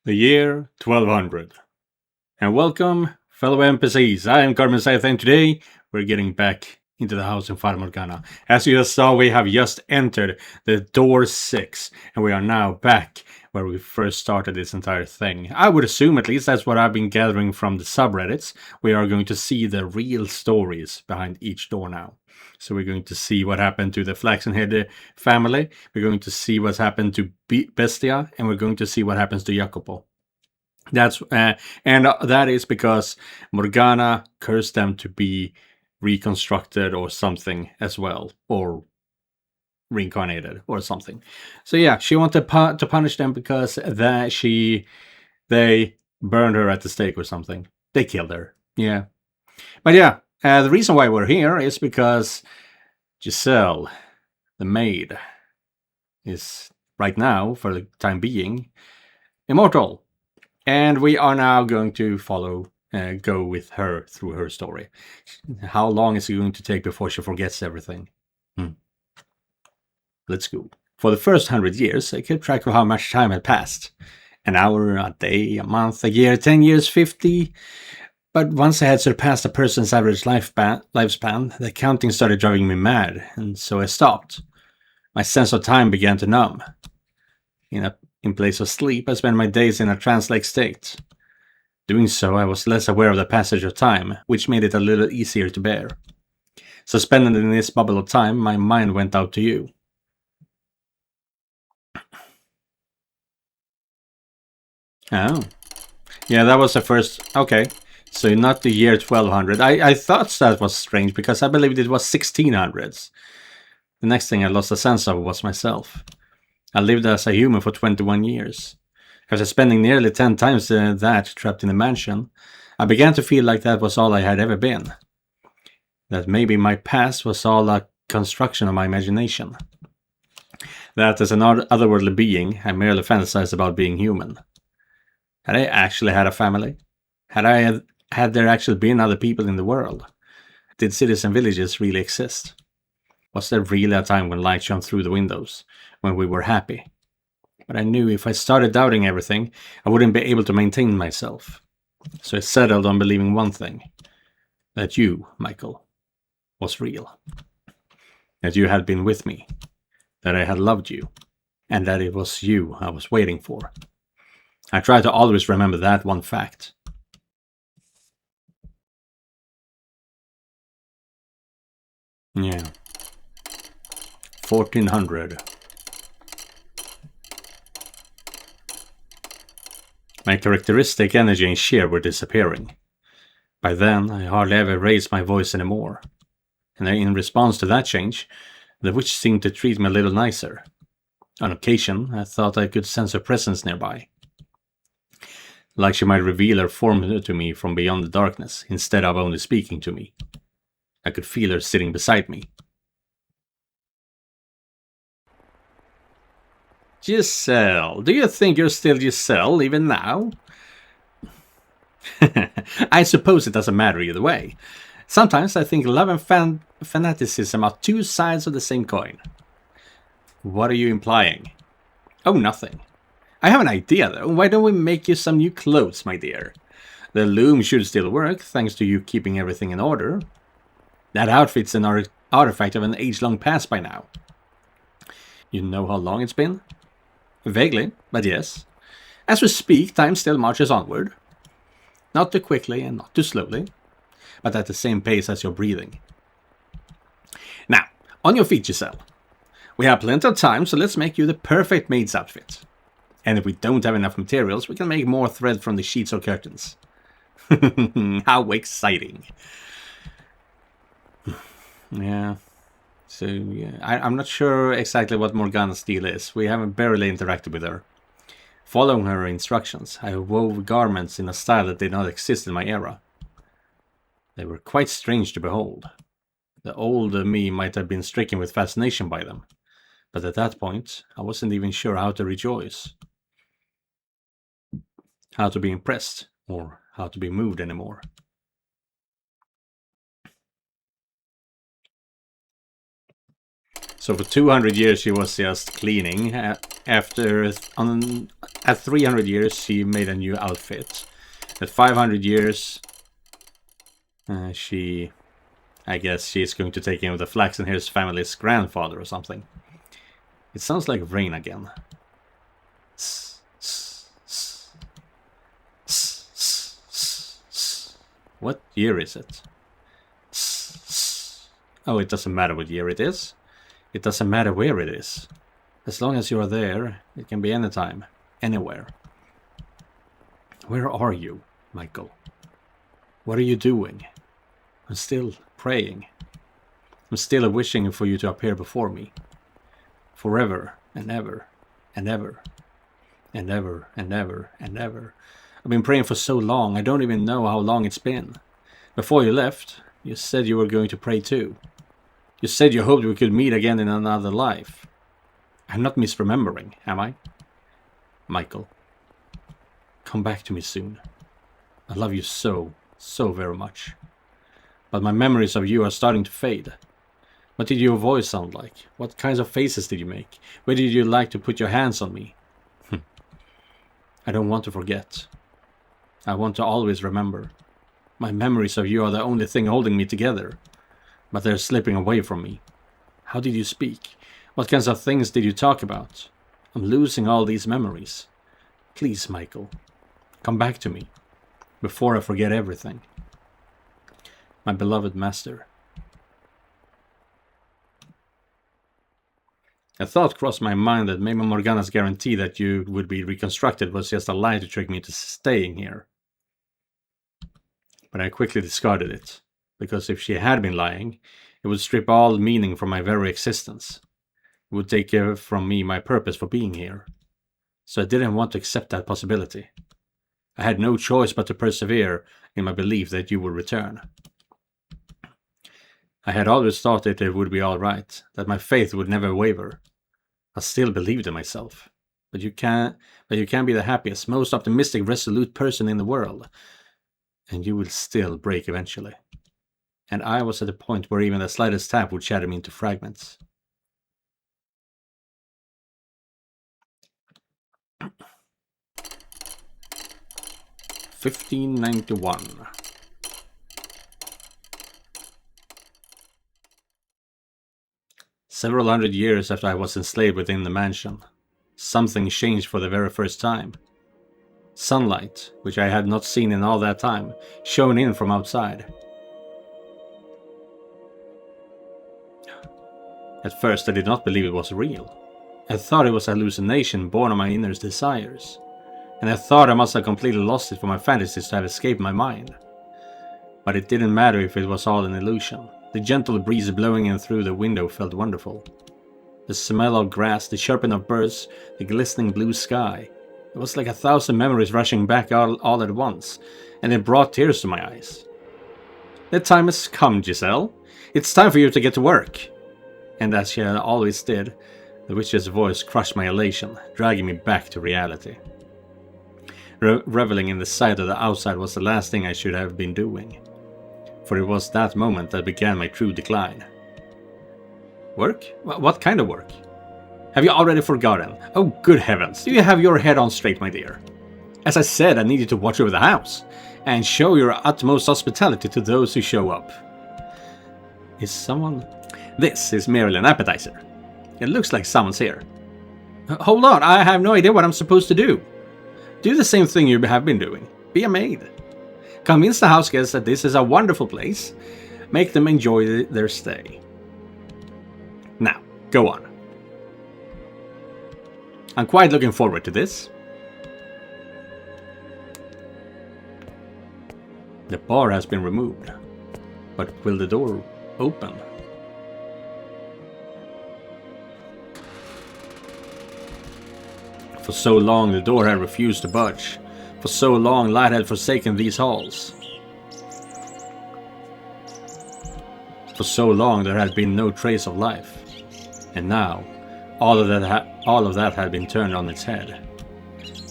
The year 1200. And welcome, fellow NPCs. I am Scythe, and today we're getting back into the house in Fata Morgana. As you just saw, we have just entered the door 6, and we are now back where we first started this entire thing. I would assume, at least that's what I've been gathering from the subreddits, we are going to see the real stories behind each door now. So we're going to see what happened to the Flaxenhead family, we're going to see what's happened to Bestia, and we're going to see what happens to Jacopo. That is because Morgana cursed them to be reconstructed or something as well, or reincarnated or something. So yeah, she wanted to punish them because they burned her at the stake or something. They killed her. Yeah, but yeah, the reason why we're here is because Giselle, the maid, is right now, for the time being, immortal. And we are now going to go with her through her story. How long is it going to take before she forgets everything? Let's go. For the first 100 years, I kept track of how much time had passed. An hour, a day, a month, a year, 10 years, 50. But once I had surpassed a person's average lifespan, the counting started driving me mad, and so I stopped. My sense of time began to numb. In place of sleep, I spent my days in a trance-like state. Doing so, I was less aware of the passage of time, which made it a little easier to bear. Suspended in this bubble of time, my mind went out to you. Oh. Yeah, that was the first... Okay. So not the year 1200. I thought that was strange, because I believed it was 1600s. The next thing I lost a sense of was myself. I lived as a human for 21 years. After spending nearly 10 times that trapped in a mansion, I began to feel like that was all I had ever been. That maybe my past was all a construction of my imagination. That as an otherworldly being, I merely fantasized about being human. Had I actually had a family? Had there actually been other people in the world? Did cities and villages really exist? Was there really a time when light shone through the windows, when we were happy? But I knew if I started doubting everything, I wouldn't be able to maintain myself. So I settled on believing one thing. That you, Michael, was real. That you had been with me. That I had loved you. And that it was you I was waiting for. I try to always remember that one fact. Yeah. 1400. My characteristic energy and cheer were disappearing. By then, I hardly ever raised my voice anymore. And in response to that change, the witch seemed to treat me a little nicer. On occasion, I thought I could sense her presence nearby. Like she might reveal her form to me from beyond the darkness, instead of only speaking to me. I could feel her sitting beside me. Giselle, do you think you're still Giselle even now? I suppose it doesn't matter either way. Sometimes I think love and fanaticism are two sides of the same coin. What are you implying? Oh, nothing. I have an idea though. Why don't we make you some new clothes, my dear? The loom should still work, thanks to you keeping everything in order. That outfit's an artifact of an age-long past by now. You know how long it's been? Vaguely, but yes. As we speak, time still marches onward. Not too quickly and not too slowly, but at the same pace as you're breathing. Now, on your feet, Giselle. We have plenty of time, so let's make you the perfect maid's outfit. And if we don't have enough materials, we can make more thread from the sheets or curtains. How exciting. Yeah. So, yeah, I'm not sure exactly what Morgana's deal is. We haven't barely interacted with her. Following her instructions, I wove garments in a style that did not exist in my era. They were quite strange to behold. The old me might have been stricken with fascination by them. But at that point, I wasn't even sure how to rejoice. How to be impressed, or how to be moved anymore. So for 200 years she was just cleaning. At 300 years she made a new outfit. At 500 years I guess she's going to take in the Flaxenhair's family's grandfather or something. It sounds like rain again. What year is it? Oh, it doesn't matter what year it is. It doesn't matter where it is. As long as you're there, it can be anytime, anywhere. Where are you, Michael? What are you doing? I'm still praying. I'm still wishing for you to appear before me. Forever and ever and ever and ever and ever and ever. I've been praying for so long, I don't even know how long it's been. Before you left, you said you were going to pray too. You said you hoped we could meet again in another life. I'm not misremembering, am I? Michael, come back to me soon. I love you so very much. But my memories of you are starting to fade. What did your voice sound like? What kinds of faces did you make? Where did you like to put your hands on me? I don't want to forget. I want to always remember. My memories of you are the only thing holding me together. But they're slipping away from me. How did you speak? What kinds of things did you talk about? I'm losing all these memories. Please, Michael, come back to me, before I forget everything. My beloved master. A thought crossed my mind that maybe Morgana's guarantee that you would be reconstructed was just a lie to trick me into staying here. But I quickly discarded it. Because if she had been lying, it would strip all meaning from my very existence. It would take from me my purpose for being here. So I didn't want to accept that possibility. I had no choice but to persevere in my belief that you would return. I had always thought that it would be all right, that my faith would never waver. I still believed in myself. But you can be the happiest, most optimistic, resolute person in the world. And you will still break eventually. And I was at a point where even the slightest tap would shatter me into fragments. $15.91. Several hundred years after I was enslaved within the mansion, something changed for the very first time. Sunlight, which I had not seen in all that time, shone in from outside. At first I did not believe it was real. I thought it was a hallucination born of my inner desires. And I thought I must have completely lost it for my fantasies to have escaped my mind. But it didn't matter if it was all an illusion. The gentle breeze blowing in through the window felt wonderful. The smell of grass, the chirping of birds, the glistening blue sky. It was like 1,000 memories rushing back all at once, and it brought tears to my eyes. The time has come, Giselle. It's time for you to get to work. And as she always did, the witch's voice crushed my elation, dragging me back to reality. Reveling in the sight of the outside was the last thing I should have been doing. For it was that moment that began my true decline. Work? What kind of work? Have you already forgotten? Oh, good heavens, do you have your head on straight, my dear? As I said, I need you to watch over the house, and show your utmost hospitality to those who show up. Is someone... This is merely an appetizer. It looks like someone's here. Hold on, I have no idea what I'm supposed to do. Do the same thing you have been doing. Be a maid. Convince the house guests that this is a wonderful place. Make them enjoy their stay. Now, go on. I'm quite looking forward to this. The bar has been removed. But will the door open? For so long the door had refused to budge. For so long light had forsaken these halls. For so long there had been no trace of life. And now, all of that had been turned on its head.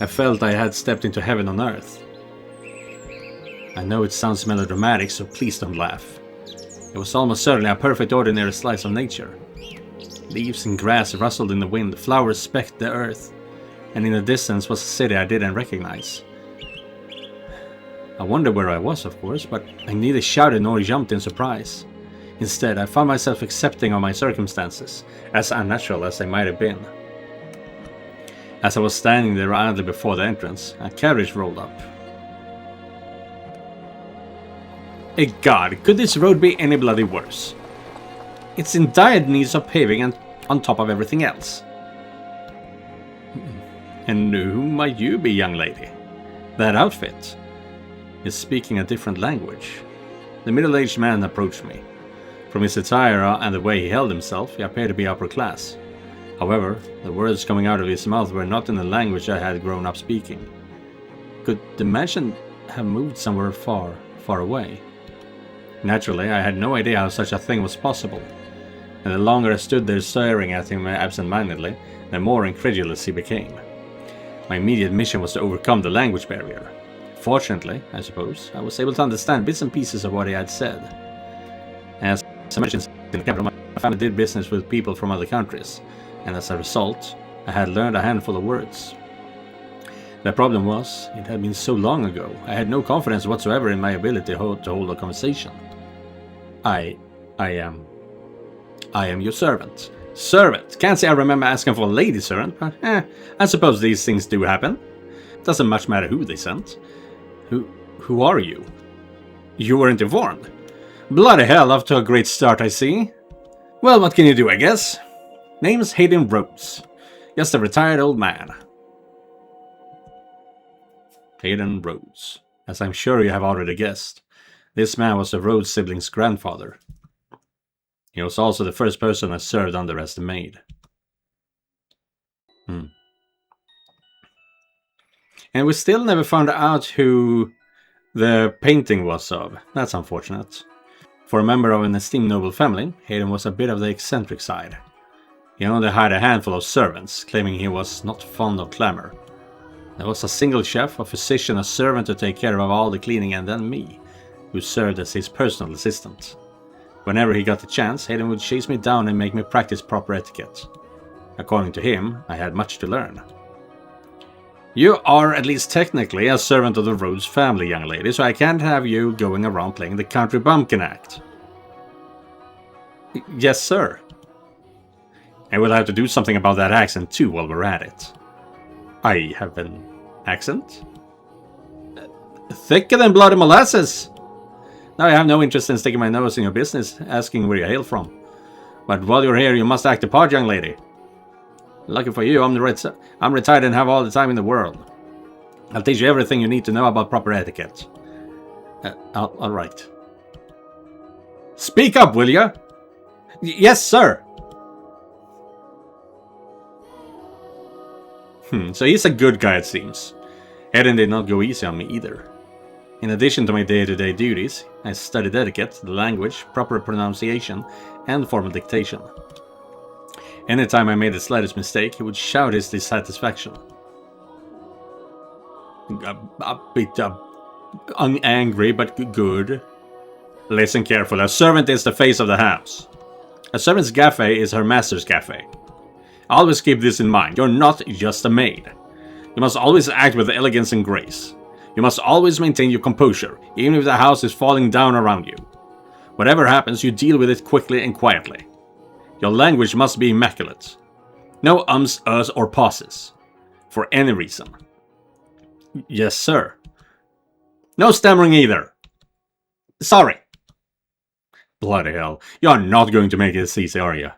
I felt I had stepped into heaven on earth. I know it sounds melodramatic, so please don't laugh. It was almost certainly a perfect ordinary slice of nature. Leaves and grass rustled in the wind, flowers specked the earth, and in the distance was a city I didn't recognize. I wondered where I was, of course, but I neither shouted nor jumped in surprise. Instead, I found myself accepting of my circumstances, as unnatural as they might have been. As I was standing there idly before the entrance, a carriage rolled up. God, could this road be any bloody worse? It's in dire need of paving and on top of everything else. And who might you be, young lady? That outfit is speaking a different language. The middle-aged man approached me. From his attire and the way he held himself, he appeared to be upper class. However, the words coming out of his mouth were not in the language I had grown up speaking. Could the mansion have moved somewhere far, far away? Naturally, I had no idea how such a thing was possible, and the longer I stood there staring at him absent-mindedly, the more incredulous he became. My immediate mission was to overcome the language barrier. Fortunately, I suppose, I was able to understand bits and pieces of what he had said. As I mentioned in the capital, my family did business with people from other countries, and as a result, I had learned a handful of words. The problem was, it had been so long ago, I had no confidence whatsoever in my ability to hold a conversation. I am your servant. Servant? Can't say I remember asking for a lady servant, but I suppose these things do happen. Doesn't much matter who they sent. Who are you? You weren't informed. Bloody hell, off to a great start, I see. Well, what can you do, I guess? Name's Hayden Rhodes. Just a retired old man. Hayden Rhodes. As I'm sure you have already guessed, this man was the Rhodes siblings' grandfather. He was also the first person I served under as the maid. And we still never found out who the painting was of. That's unfortunate. For a member of an esteemed noble family, Hayden was a bit of the eccentric side. He only had a handful of servants, claiming he was not fond of clamor. There was a single chef, a physician, a servant to take care of all the cleaning, and then me, who served as his personal assistant. Whenever he got the chance, Hayden would chase me down and make me practice proper etiquette. According to him, I had much to learn. You are, at least technically, a servant of the Rhodes family, young lady, so I can't have you going around playing the country bumpkin act. Yes, sir. And we'll have to do something about that accent too while we're at it. I have an accent? Thicker than bloody molasses! Now I have no interest in sticking my nose in your business, asking where you hail from. But while you're here, you must act the part, young lady. Lucky for you, I'm retired and have all the time in the world. I'll teach you everything you need to know about proper etiquette. Alright. Speak up, will ya? Yes, sir! So he's a good guy, it seems. Hayden did not go easy on me either. In addition to my day-to-day duties, I studied etiquette, the language, proper pronunciation, and formal dictation. Anytime I made the slightest mistake, he would shout his dissatisfaction. A bit angry, but good. Listen carefully, a servant is the face of the house. A servant's cafe is her master's cafe. Always keep this in mind, you're not just a maid. You must always act with elegance and grace. You must always maintain your composure, even if the house is falling down around you. Whatever happens, you deal with it quickly and quietly. Your language must be immaculate. No ums, uhs, or pauses. For any reason. Yes, sir. No stammering either. Sorry. Bloody hell. You are not going to make this easy, are you?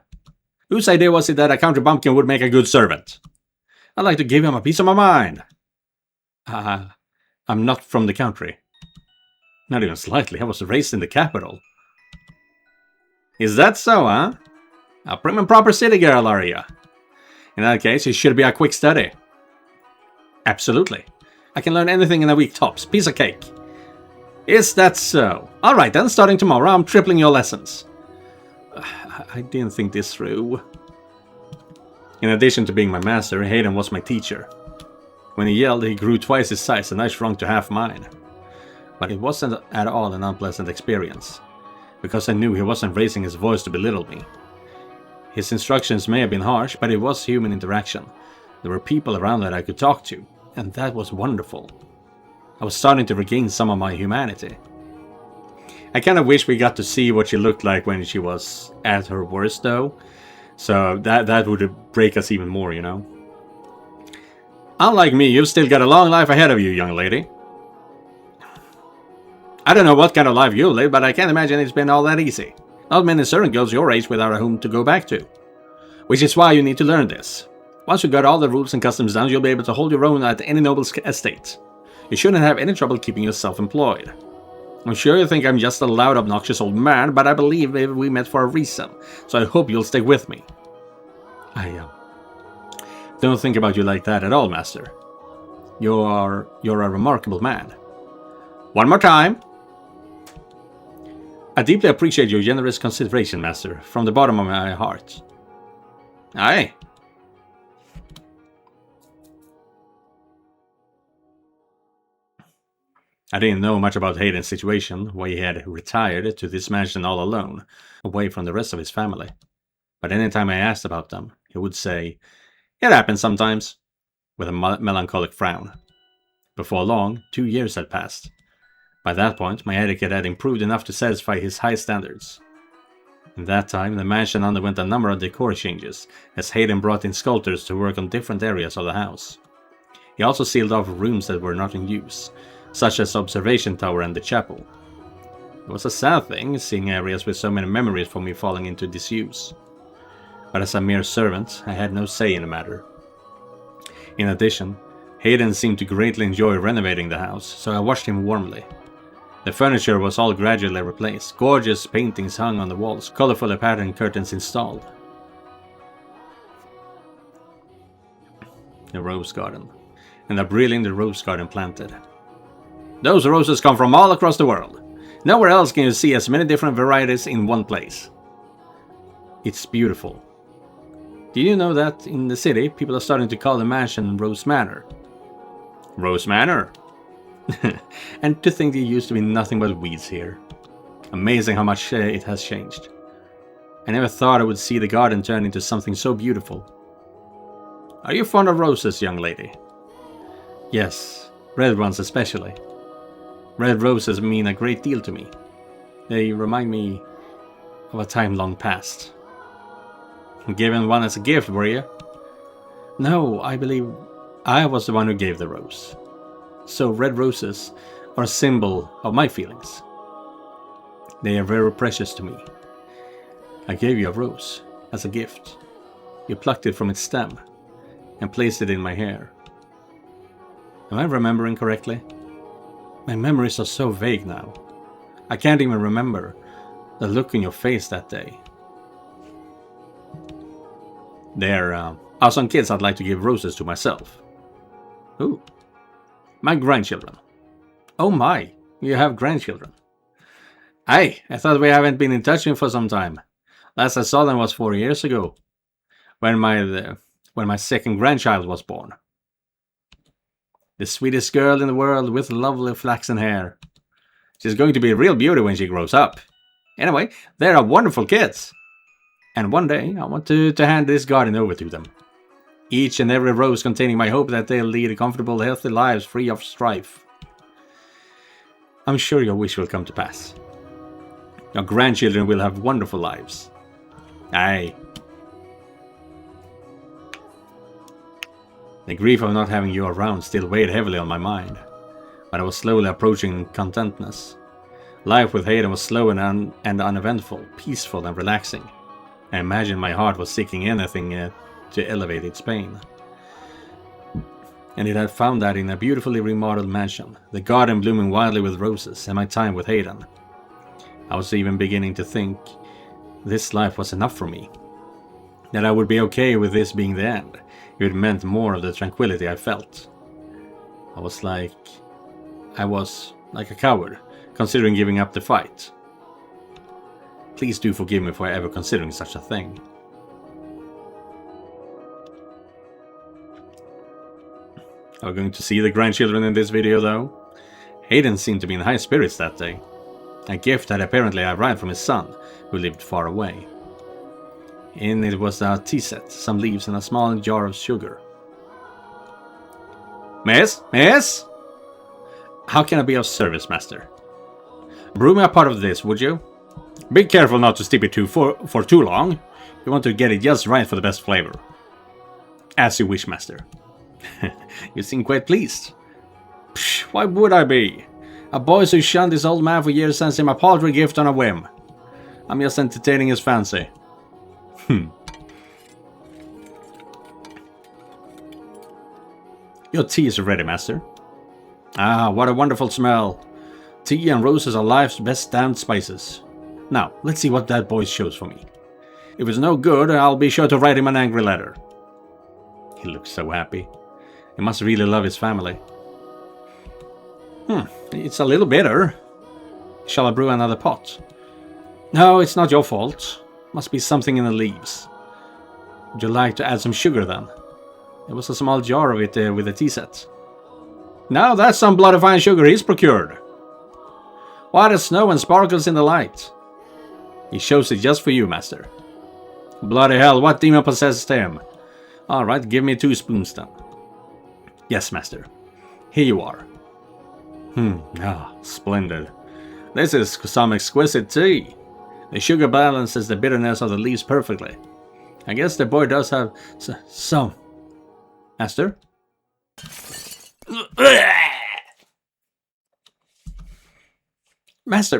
Whose idea was it that a country bumpkin would make a good servant? I'd like to give him a piece of my mind. I'm not from the country. Not even slightly. I was raised in the capital. Is that so, huh? A prim and proper city girl, are you? In that case, it should be a quick study. Absolutely. I can learn anything in a week tops. Piece of cake. Is that so? Alright then, starting tomorrow, I'm tripling your lessons. I didn't think this through. In addition to being my master, Hayden was my teacher. When he yelled, he grew twice his size and I shrunk to half mine. But it wasn't at all an unpleasant experience, because I knew he wasn't raising his voice to belittle me. His instructions may have been harsh, but it was human interaction. There were people around that I could talk to, and that was wonderful. I was starting to regain some of my humanity. I kind of wish we got to see what she looked like when she was at her worst, though. So that would break us even more, you know. Unlike me, you've still got a long life ahead of you, young lady. I don't know what kind of life you live, but I can't imagine it's been all that easy. Not many servant girls your age without a home to go back to. Which is why you need to learn this. Once you got all the rules and customs down, you'll be able to hold your own at any noble estate. You shouldn't have any trouble keeping yourself employed. I'm sure you think I'm just a loud, obnoxious old man, but I believe we met for a reason, so I hope you'll stick with me. I don't think about you like that at all, Master. You're a remarkable man. One more time. I deeply appreciate your generous consideration, Master, from the bottom of my heart. Aye. I didn't know much about Hayden's situation, why he had retired to this mansion all alone, away from the rest of his family. But anytime I asked about them, he would say, "It happens sometimes," with a melancholic frown. Before long, 2 years had passed. By that point, my etiquette had improved enough to satisfy his high standards. In that time, the mansion underwent a number of decor changes, as Hayden brought in sculptors to work on different areas of the house. He also sealed off rooms that were not in use, such as the observation tower and the chapel. It was a sad thing, seeing areas with so many memories for me falling into disuse. But as a mere servant, I had no say in the matter. In addition, Hayden seemed to greatly enjoy renovating the house, so I watched him warmly. The furniture was all gradually replaced, gorgeous paintings hung on the walls, colorfully patterned curtains installed. The rose garden. And a brilliant rose garden planted. Those roses come from all across the world. Nowhere else can you see as many different varieties in one place. It's beautiful. Did you know that in the city, people are starting to call the mansion Rose Manor? Rose Manor? And to think there used to be nothing but weeds here. Amazing how much it has changed. I never thought I would see the garden turn into something so beautiful. Are you fond of roses, young lady? Yes, red ones especially. Red roses mean a great deal to me. They remind me of a time long past. Given one as a gift, were you? No, I believe I was the one who gave the rose. So red roses are a symbol of my feelings. They are very precious to me. I gave you a rose as a gift. You plucked it from its stem and placed it in my hair. Am I remembering correctly? My memories are so vague now. I can't even remember the look in your face that day. There are some kids I'd like to give roses to myself. Ooh. My grandchildren. Oh my, you have grandchildren. Aye, I thought we haven't been in touch for some time. Last I saw them was 4 years ago, when my second grandchild was born. The sweetest girl in the world with lovely flaxen hair. She's going to be a real beauty when she grows up. Anyway, they are wonderful kids. And one day, I want to hand this garden over to them. Each and every rose containing my hope that they'll lead comfortable, healthy lives free of strife. I'm sure your wish will come to pass. Your grandchildren will have wonderful lives. Aye. The grief of not having you around still weighed heavily on my mind, but I was slowly approaching contentness. Life with Hayden was slow and uneventful, peaceful and relaxing. I imagined my heart was seeking anything to elevate its pain. And it had found that in a beautifully remodeled mansion, the garden blooming wildly with roses, and my time with Hayden. I was even beginning to think this life was enough for me. That I would be okay with this being the end, if it meant more of the tranquility I felt. I was like a coward, considering giving up the fight. Please do forgive me for ever considering such a thing. Are we going to see the grandchildren in this video though? Hayden seemed to be in high spirits that day. A gift had apparently arrived from his son, who lived far away. In it was a tea set, some leaves, and a small jar of sugar. Miss? Miss? How can I be of service, master? Brew me a part of this, would you? Be careful not to steep it for too long. You want to get it just right for the best flavor. As you wish, master. You seem quite pleased. Psh, why would I be? A boy who shunned his old man for years sends him a paltry gift on a whim. I'm just entertaining his fancy. Your tea is ready, master. Ah, what a wonderful smell. Tea and roses are life's best damned spices. Now, let's see what that boy shows for me. If it's no good, I'll be sure to write him an angry letter. He looks so happy. He must really love his family. It's a little bitter. Shall I brew another pot? No, it's not your fault. Must be something in the leaves. Would you like to add some sugar then? There was a small jar of it with a tea set. Now that's some bloody fine sugar he's procured. White as snow and sparkles in the light. He shows it just for you, master. Bloody hell, what demon possessed him? Alright, give me 2 spoons then. Yes, master. Here you are. Splendid. This is some exquisite tea. The sugar balances the bitterness of the leaves perfectly. I guess the boy does have some. Master?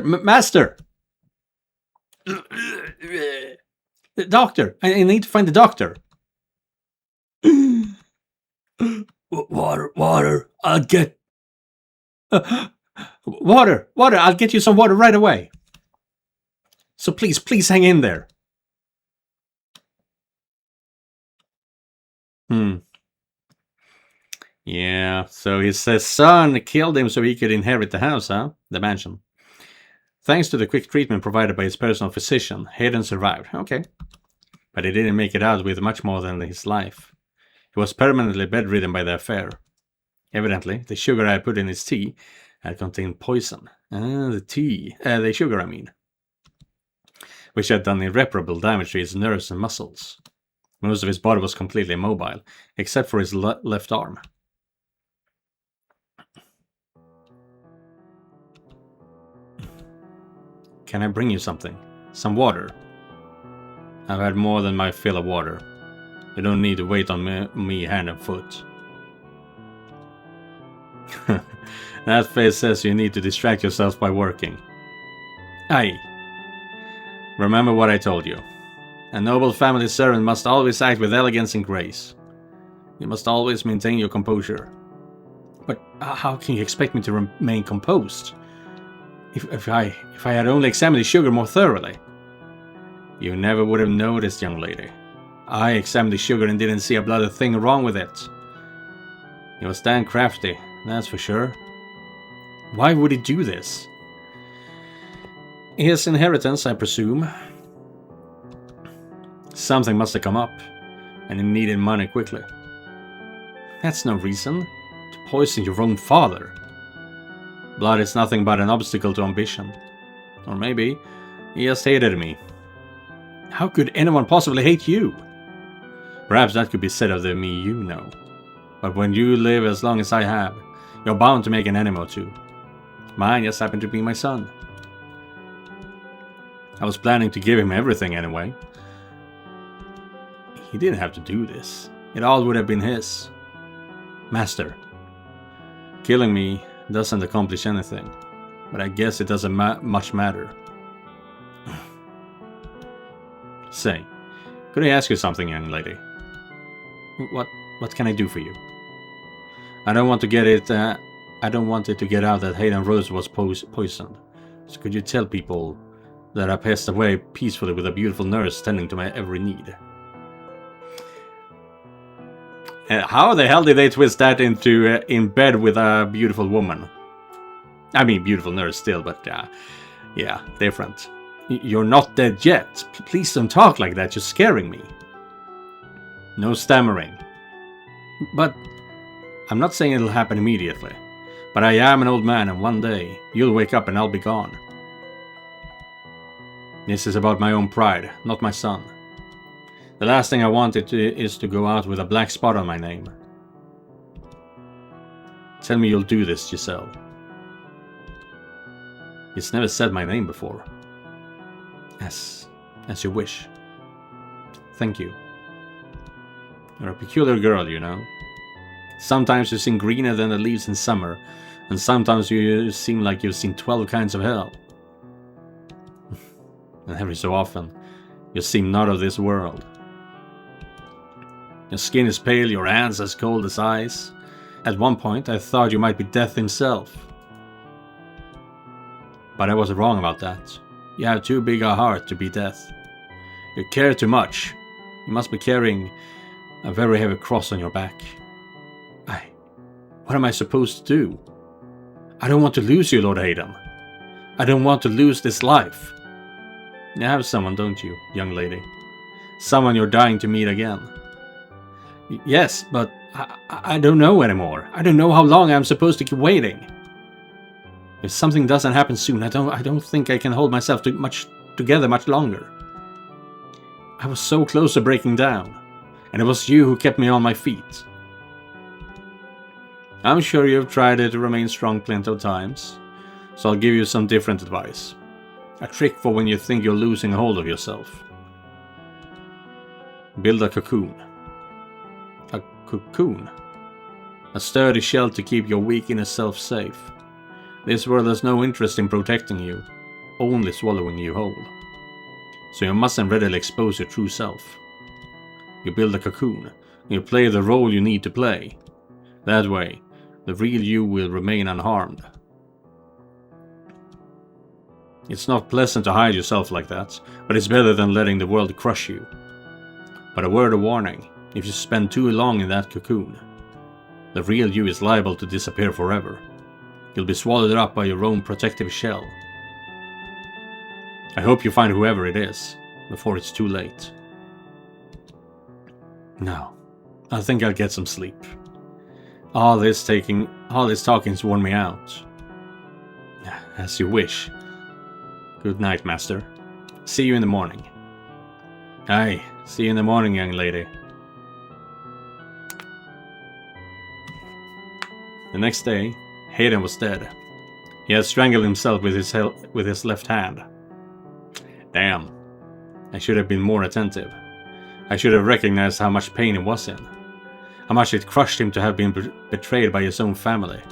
Master! The doctor! I need to find the doctor. Water, I'll get... Water, I'll get you some water right away. So please hang in there. Yeah, so his son killed him so he could inherit the house, huh? The mansion. Thanks to the quick treatment provided by his personal physician, Hayden survived. Okay. But he didn't make it out with much more than his life. He was permanently bedridden by the affair. Evidently, the sugar I put in his tea had contained poison. The sugar, I mean. Which had done irreparable damage to his nerves and muscles. Most of his body was completely immobile, except for his left arm. Can I bring you something? Some water? I've had more than my fill of water. You don't need to wait on me hand and foot. That face says you need to distract yourself by working. Aye. Remember what I told you. A noble family servant must always act with elegance and grace. You must always maintain your composure. But how can you expect me to remain composed? If I had only examined the sugar more thoroughly. You never would have noticed, young lady. I examined the sugar and didn't see a bloody thing wrong with it. He was damn crafty, that's for sure. Why would he do this? His inheritance, I presume. Something must have come up, and he needed money quickly. That's no reason to poison your own father. Blood is nothing but an obstacle to ambition. Or maybe he just hated me. How could anyone possibly hate you? Perhaps that could be said of the me you know. But when you live as long as I have, you're bound to make an enemy or two. Mine just happened to be my son. I was planning to give him everything anyway. He didn't have to do this. It all would have been his. Master, killing me doesn't accomplish anything, but I guess it doesn't much matter. Say, could I ask you something, young lady? What can I do for you? I don't want it to get out that Hayden Rose was poisoned. So could you tell people that I passed away peacefully with a beautiful nurse tending to my every need? How the hell did they twist that into in bed with a beautiful woman? I mean, beautiful nurse still, but yeah, different. You're not dead yet. Please don't talk like that, you're scaring me. No stammering. But I'm not saying it'll happen immediately. But I am an old man, and one day you'll wake up and I'll be gone. This is about my own pride, not my son. The last thing I want is to go out with a black spot on my name. Tell me you'll do this, Giselle. He's never said my name before. As you wish. Thank you. You're a peculiar girl, you know. Sometimes you seem greener than the leaves in summer, and sometimes you seem like you've seen 12 kinds of hell. And every so often, you seem not of this world. Your skin is pale, your hands as cold as ice. At one point, I thought you might be Death himself. But I was wrong about that. You have too big a heart to be Death. You care too much. You must be carrying a very heavy cross on your back. What am I supposed to do? I don't want to lose you, Lord Hayden. I don't want to lose this life. You have someone, don't you, young lady? Someone you're dying to meet again. Yes, but I don't know anymore. I don't know how long I'm supposed to keep waiting. If something doesn't happen soon, I don't think I can hold myself together much longer. I was so close to breaking down, and it was you who kept me on my feet. I'm sure you've tried to remain strong plenty of times, so I'll give you some different advice. A trick for when you think you're losing hold of yourself. Build a cocoon. A cocoon? A sturdy shell to keep your weak inner self safe. This world has no interest in protecting you, only swallowing you whole. So you mustn't readily expose your true self. You build a cocoon, and you play the role you need to play. That way, the real you will remain unharmed. It's not pleasant to hide yourself like that, but it's better than letting the world crush you. But a word of warning, if you spend too long in that cocoon, the real you is liable to disappear forever. You'll be swallowed up by your own protective shell. I hope you find whoever it is, before it's too late. Now, I think I'll get some sleep. All this talking's worn me out. As you wish. Good night, master. See you in the morning. Aye, see you in the morning, young lady. The next day, Hayden was dead. He had strangled himself with his left hand. Damn. I should have been more attentive. I should have recognized how much pain he was in. How much it crushed him to have been betrayed by his own family.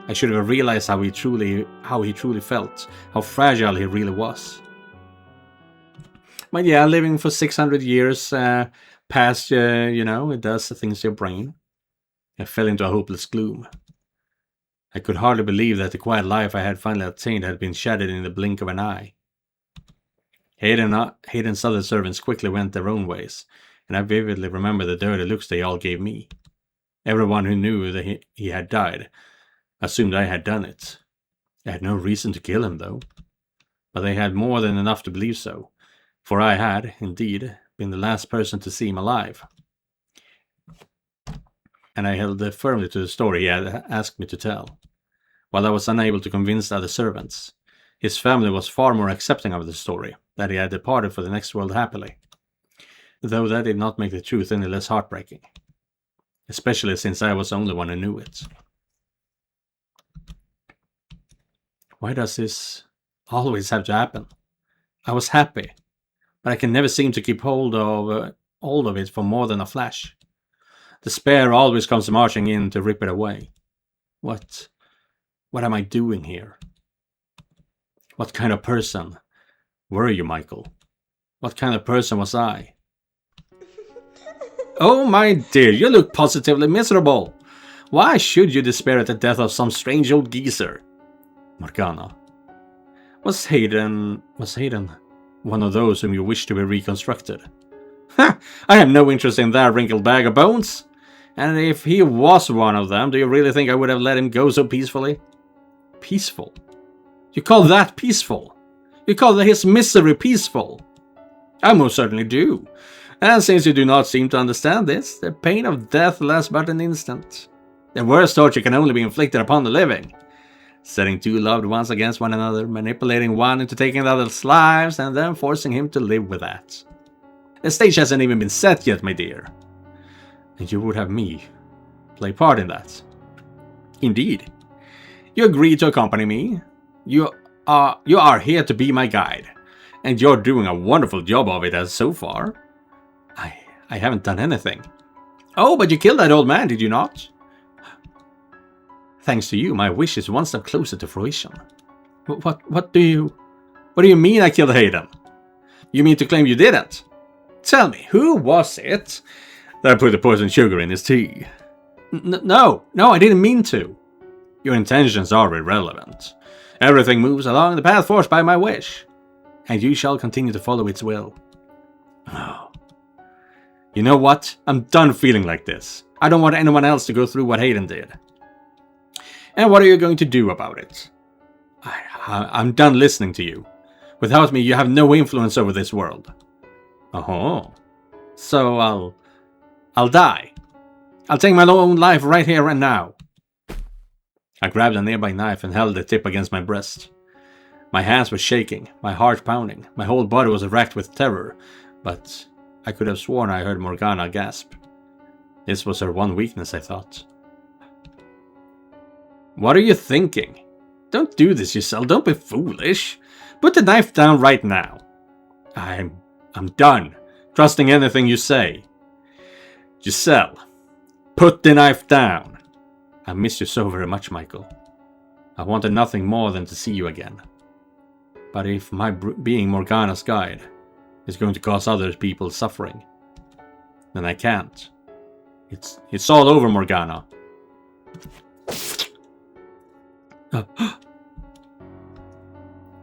I should have realized how he truly felt, how fragile he really was. But yeah, living for 600 years past, it does things to your brain. I fell into a hopeless gloom. I could hardly believe that the quiet life I had finally attained had been shattered in the blink of an eye. Hayden's other servants quickly went their own ways, and I vividly remember the dirty looks they all gave me. Everyone who knew that he had died assumed I had done it. I had no reason to kill him, though. But they had more than enough to believe so, for I had, indeed, been the last person to see him alive. And I held firmly to the story he had asked me to tell. While I was unable to convince the other servants, his family was far more accepting of the story, that he had departed for the next world happily. Though that did not make the truth any less heartbreaking. Especially since I was the only one who knew it. Why does this always have to happen? I was happy, but I can never seem to keep hold of it for more than a flash. Despair always comes marching in to rip it away. What am I doing here? What kind of person were you, Michael? What kind of person was I? Oh, my dear, you look positively miserable. Why should you despair at the death of some strange old geezer? Morgana. Was Hayden one of those whom you wish to be reconstructed? Ha! I have no interest in that wrinkled bag of bones. And if he was one of them, do you really think I would have let him go so peacefully? Peaceful? You call that peaceful? You call his misery peaceful? I most certainly do. And since you do not seem to understand this, the pain of death lasts but an instant. The worst torture can only be inflicted upon the living. Setting two loved ones against one another, manipulating one into taking the other's lives, and then forcing him to live with that. The stage hasn't even been set yet, my dear. And you would have me play part in that. Indeed. You agreed to accompany me. You are here to be my guide. And you're doing a wonderful job of it as so far. I haven't done anything. Oh, but you killed that old man, did you not? Thanks to you, my wish is one step closer to fruition. What do you mean I killed Hayden? You mean to claim you didn't? Tell me, who was it that put the poison sugar in his tea? No, I didn't mean to. Your intentions are irrelevant. Everything moves along the path forced by my wish, and you shall continue to follow its will. Oh. You know what? I'm done feeling like this. I don't want anyone else to go through what Hayden did. And what are you going to do about it? I'm done listening to you. Without me, you have no influence over this world. Oh. So I'll die. I'll take my own life right here and now. I grabbed a nearby knife and held the tip against my breast. My hands were shaking, my heart pounding, my whole body was racked with terror, but I could have sworn I heard Morgana gasp. This was her one weakness, I thought. What are you thinking? Don't do this, Giselle. Don't be foolish. Put the knife down right now. I'm done trusting anything you say. Giselle, put the knife down. I miss you so very much, Michael. I wanted nothing more than to see you again. But if my being Morgana's guide is going to cause other people suffering, then I can't. It's all over, Morgana.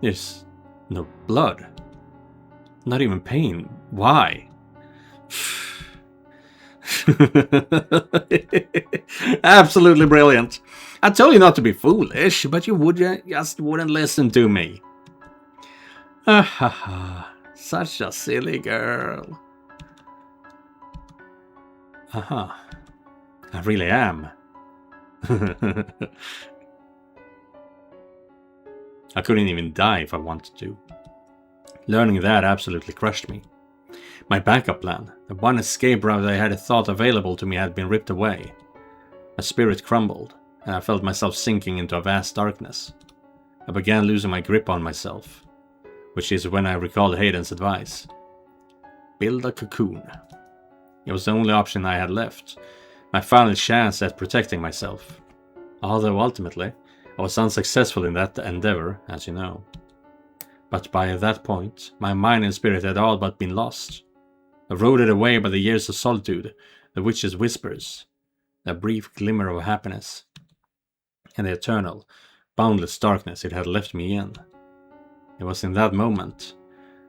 There's no blood. Not even pain. Why? Absolutely brilliant. I told you not to be foolish, but you just wouldn't listen to me. Such a silly girl. I really am. I couldn't even die if I wanted to. Learning that absolutely crushed me. My backup plan, the one escape route I had thought available to me, had been ripped away. My spirit crumbled, and I felt myself sinking into a vast darkness. I began losing my grip on myself, which is when I recalled Hayden's advice. Build a cocoon. It was the only option I had left, my final chance at protecting myself. Although ultimately, I was unsuccessful in that endeavor, as you know. But by that point, my mind and spirit had all but been lost. Eroded away by the years of solitude, the witch's whispers, a brief glimmer of happiness, and the eternal, boundless darkness it had left me in. It was in that moment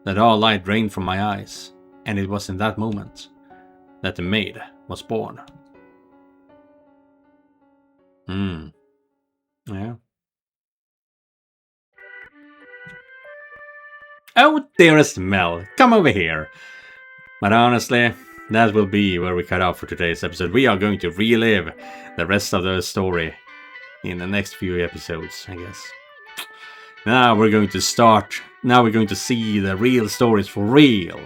that all light drained from my eyes, and it was in that moment that the maid was born. Yeah. Oh, dearest Mel, come over here. But honestly, that will be where we cut off for today's episode. We are going to relive the rest of the story in the next few episodes, I guess. Now we're going to see the real stories for real.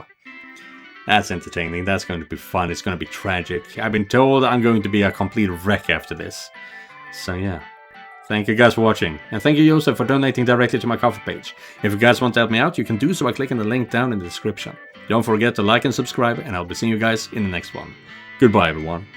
That's entertaining, that's going to be fun, it's going to be tragic. I've been told I'm going to be a complete wreck after this. So yeah. Thank you guys for watching, and thank you Joseph for donating directly to my Ko-fi page. If you guys want to help me out, you can do so by clicking the link down in the description. Don't forget to like and subscribe, and I'll be seeing you guys in the next one. Goodbye everyone.